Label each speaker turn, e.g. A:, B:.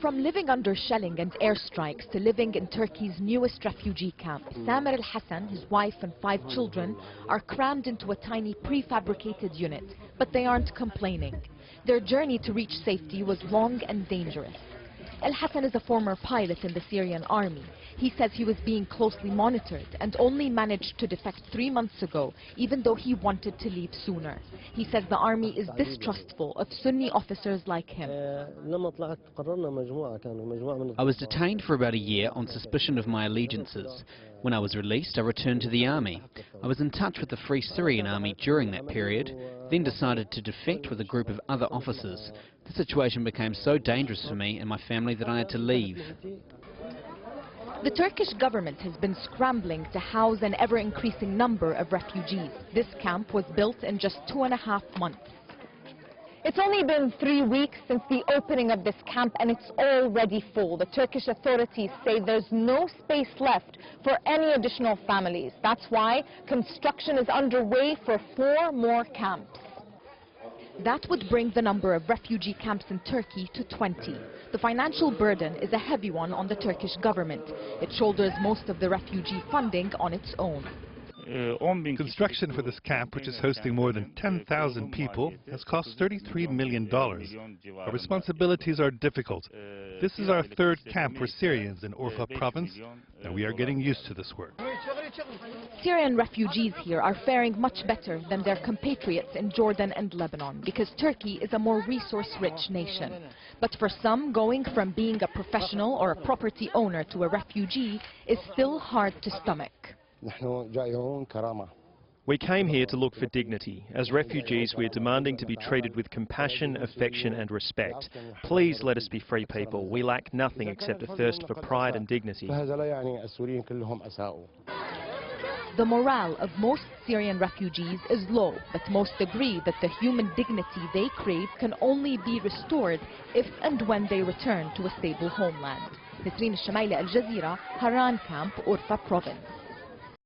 A: From living under shelling and airstrikes to living in Turkey's newest refugee camp, Samer al-Hassan, his wife and 5 children are crammed into a tiny prefabricated unit, but they aren't complaining. Their journey to reach safety was long and dangerous. Al-Hassan is a former pilot in the Syrian army. He says he was being closely monitored and only managed to defect 3 months ago, even though he wanted to leave sooner. He says the army is distrustful of Sunni officers like him.
B: I was detained for about a year on suspicion of my allegiances. When I was released, I returned to the army. I was in touch with the Free Syrian Army during that period, then decided to defect with a group of other officers. The situation became so dangerous for me and my family that I had to leave.
A: The Turkish government has been scrambling to house an ever-increasing number of refugees. This camp was built in just 2.5 months.
C: It's only been 3 weeks since the opening of this camp and it's already full. The Turkish authorities say there's no space left for any additional families. That's why construction is underway for 4 more camps.
A: That would bring the number of refugee camps in Turkey to 20. The financial burden is a heavy one on the Turkish government. It shoulders most of the refugee funding on its own.
D: Construction for this camp, which is hosting more than 10,000 people, has cost $33 million. Our responsibilities are difficult. This is our 3rd camp for Syrians in Urfa province, and we are getting used to this work.
A: Syrian refugees here are faring much better than their compatriots in Jordan and Lebanon because Turkey is a more resource-rich nation. But for some, going from being a professional or a property owner to a refugee is still hard to stomach.
E: We came here to look for dignity. As refugees, we are demanding to be treated with compassion, affection and respect. Please let us be free people. We lack nothing except a thirst for pride and dignity.
A: The morale of most Syrian refugees is low, but most agree that the human dignity they crave can only be restored if and when they return to a stable homeland. Nisreen Al-Shamaili, Al Jazeera, Harran camp, Urfa province.